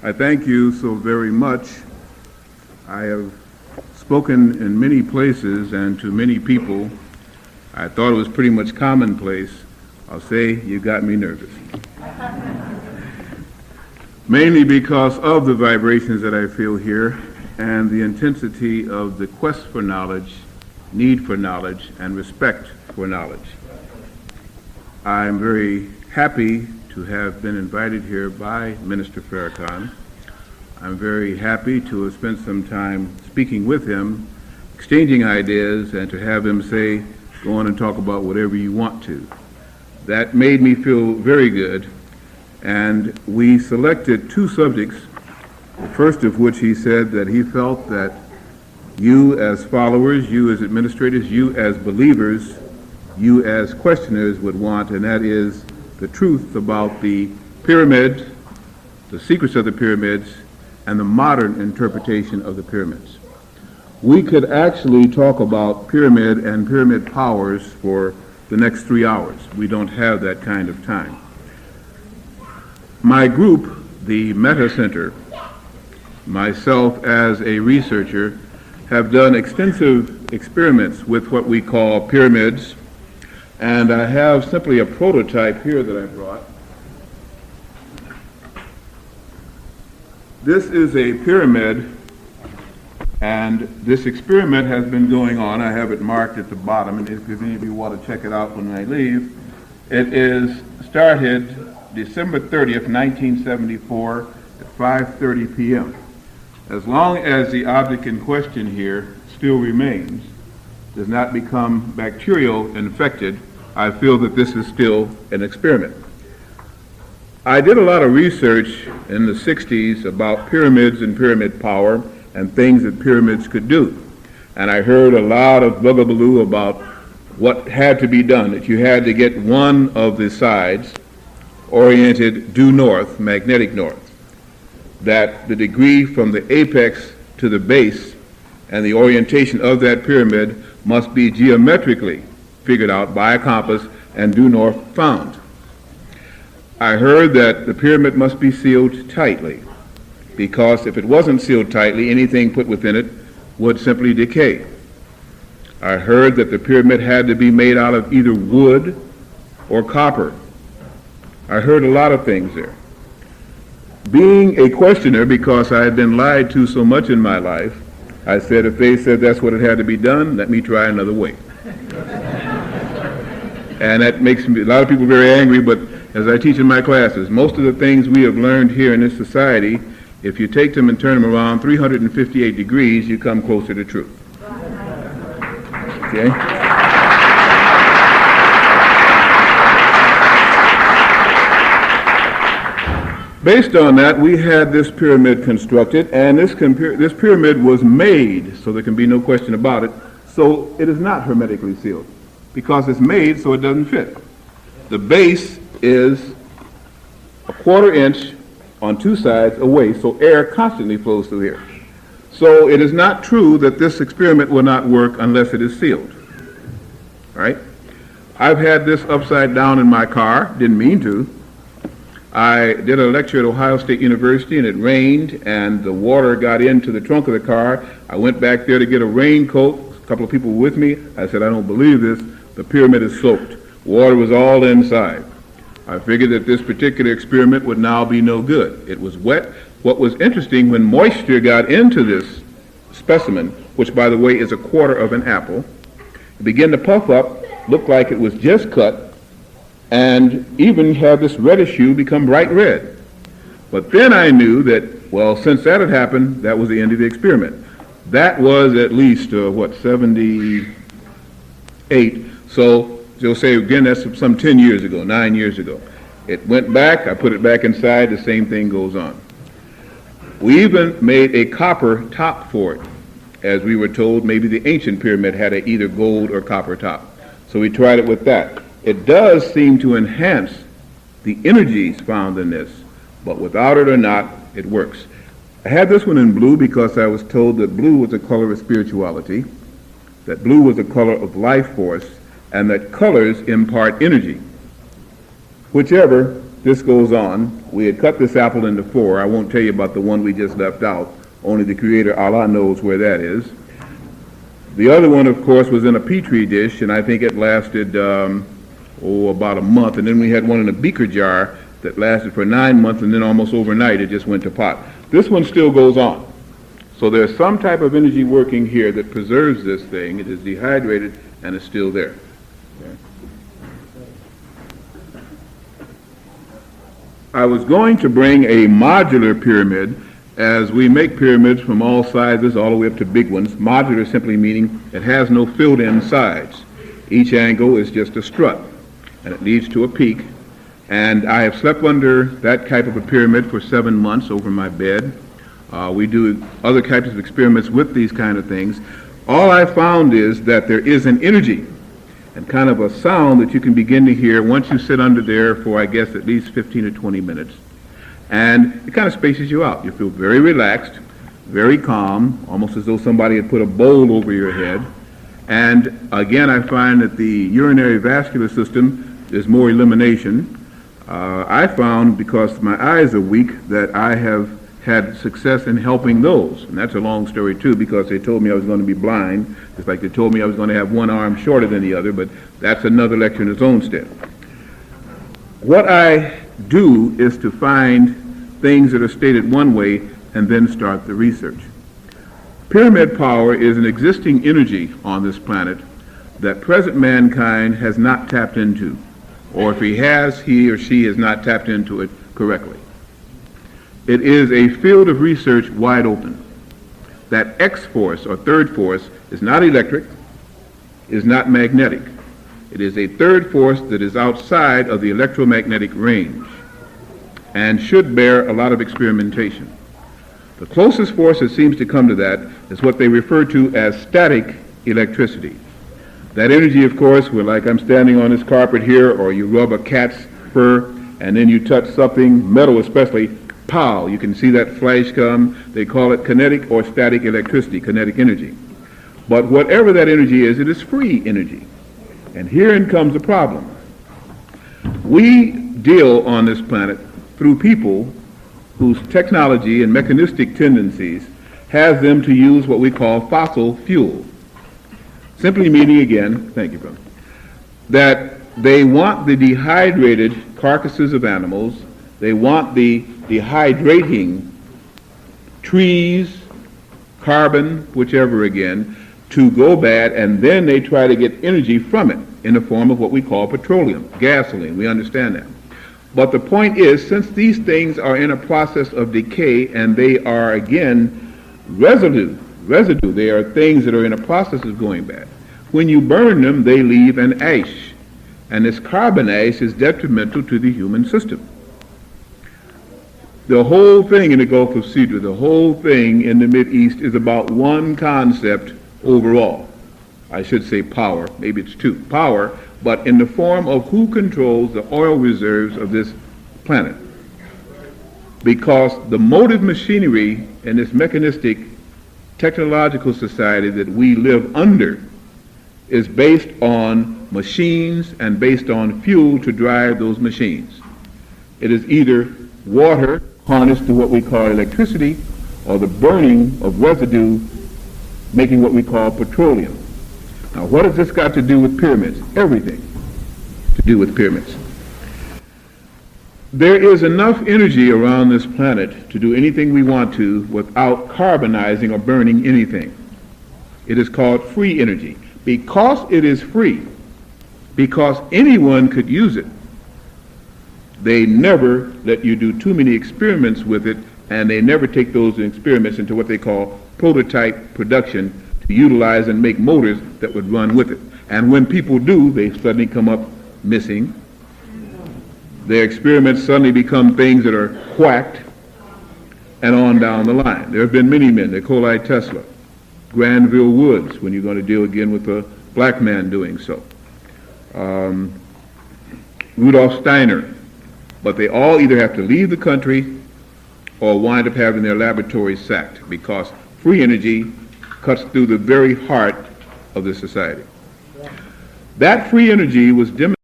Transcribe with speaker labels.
Speaker 1: I thank you so very much. I have spoken in many places and to many people. I thought it was pretty much commonplace. I'll say you got me nervous. Mainly because of the vibrations that I feel here and the intensity of the quest for knowledge, need for knowledge, and respect for knowledge. I'm very happy to have been invited here by Minister Farrakhan. I'm very happy to have spent some time speaking with him, exchanging ideas, and to have him say, go on and talk about whatever you want to. That made me feel very good, and we selected two subjects, the first of which he said that he felt that you as followers, you as administrators, you as believers, you as questioners would want, and that is the truth about the pyramid, the secrets of the pyramids, and the modern interpretation of the pyramids. We could actually talk about pyramid and pyramid powers for the next 3 hours. We don't have that kind of time. My group, the Meta Center, myself as a researcher, have done extensive experiments with what we call pyramids, and I have simply a prototype here that I brought. This is a pyramid, and this experiment has been going on. I have it marked at the bottom, and if any of you want to check it out when I leave, it is started December 30th, 1974 at 5:30 p.m. As long as the object in question here still remains, does not become bacterial infected, I feel that this is still an experiment. I did a lot of research in the 60s about pyramids and pyramid power and things that pyramids could do. And I heard a lot of bugaboo about what had to be done, that you had to get one of the sides oriented due north, magnetic north, that the degree from the apex to the base and the orientation of that pyramid must be geometrically figured out by a compass and due north found. I heard that the pyramid must be sealed tightly, because if it wasn't sealed tightly, anything put within it would simply decay. I heard that the pyramid had to be made out of either wood or copper. I heard a lot of things there. Being a questioner, because I had been lied to so much in my life, I said, if they said that's what it had to be done, let me try another way. And that makes a lot of people very angry, but as I teach in my classes, most of the things we have learned here in this society, if you take them and turn them around 358 degrees, you come closer to truth. Okay? Based on that, we had this pyramid constructed, and this pyramid was made, so there can be no question about it, so it is not hermetically sealed, because it's made so it doesn't fit. The base is a 1/4 inch on two sides away, so air constantly flows through here. So it is not true that this experiment will not work unless it is sealed. Right? I've had this upside down in my car, didn't mean to. I did a lecture at Ohio State University, and it rained, and the water got into the trunk of the car. I went back there to get a raincoat. A couple of people were with me. I said, I don't believe this. The pyramid is soaked. Water was all inside. I figured that this particular experiment would now be no good. It was wet. What was interesting, when moisture got into this specimen, which by the way is a 1/4 of an apple, it began to puff up, looked like it was just cut, and even have this reddish hue become bright red. But then I knew that, well, since that had happened, that was the end of the experiment. That was at least, 78. So you'll say, again, that's some 10 years ago, 9 years ago. It went back, I put it back inside, the same thing goes on. We even made a copper top for it, as we were told maybe the ancient pyramid had a either gold or copper top. So we tried it with that. It does seem to enhance the energies found in this, but without it or not, it works. I had this one in blue because I was told that blue was a color of spirituality, that blue was a color of life force, and that colors impart energy. Whichever this goes on, We had cut this apple into four. I won't tell you about the one we just left out. Only the Creator, Allah, knows where that is. The other one, of course, was in a Petri dish, and I think it lasted, about a month. And then we had one in a beaker jar that lasted for 9 months, and then almost overnight it just went to pot. This one still goes on. So there's some type of energy working here that preserves this thing. It is dehydrated, and it's still there. Okay. I was going to bring a modular pyramid, as we make pyramids from all sizes all the way up to big ones. Modular simply meaning it has no filled-in sides. Each angle is just a strut, and it leads to a peak. And I have slept under that type of a pyramid for 7 months over my bed. We do other types of experiments with these kind of things. All I found is that there is an energy and kind of a sound that you can begin to hear once you sit under there for, I guess, at least 15 or 20 minutes. And it kind of spaces you out. You feel very relaxed, very calm, almost as though somebody had put a bowl over your head. And again, I find that the urinary vascular system is more elimination. I found, because my eyes are weak, that I have had success in helping those. And that's a long story, too, because they told me I was going to be blind, just like they told me I was going to have one arm shorter than the other, but that's another lecture in its own stead. What I do is to find things that are stated one way and then start the research. Pyramid power is an existing energy on this planet that present mankind has not tapped into, or if he has, he or she has not tapped into it correctly. It is a field of research wide open. That X force, or third force, is not electric, is not magnetic. It is a third force that is outside of the electromagnetic range and should bear a lot of experimentation. The closest force that seems to come to that is what they refer to as static electricity. That energy, of course, where like I'm standing on this carpet here, or you rub a cat's fur, and then you touch something, metal especially, pow, you can see that flash come. They call it kinetic or static electricity, kinetic energy. But whatever that energy is, it is free energy. And herein comes the problem. We deal on this planet through people whose technology and mechanistic tendencies has them to use what we call fossil fuel. Simply meaning, again, thank you, brother, that they want the dehydrated carcasses of animals, they want the dehydrating trees, carbon, whichever again, to go bad, and then they try to get energy from it in the form of what we call petroleum, gasoline. We understand that. But the point is, since these things are in a process of decay and they are, again, residue, they are things that are in a process of going bad. When you burn them, they leave an ash. And this carbon ash is detrimental to the human system. The whole thing in the Gulf of Sidra, the whole thing in the Mideast is about one concept overall. I should say power, maybe it's two. Power, but in the form of who controls the oil reserves of this planet. Because the motive machinery in this mechanistic technological society that we live under is based on machines and based on fuel to drive those machines. It is either water harnessed to what we call electricity, or the burning of residue making what we call petroleum. Now, what has this got to do with pyramids? Everything to do with pyramids. There is enough energy around this planet to do anything we want to without carbonizing or burning anything. It is called free energy. Because it is free, because anyone could use it, they never let you do too many experiments with it, and they never take those experiments into what they call prototype production to utilize and make motors that would run with it. And when people do, they suddenly come up missing. Their experiments suddenly become things that are whacked, and on down the line. There have been many men, Nikola Tesla, Granville Woods, when you're going to deal again with a black man doing so. Rudolf Steiner. But they all either have to leave the country or wind up having their laboratories sacked, because free energy cuts through the very heart of the society. That free energy was demonstrated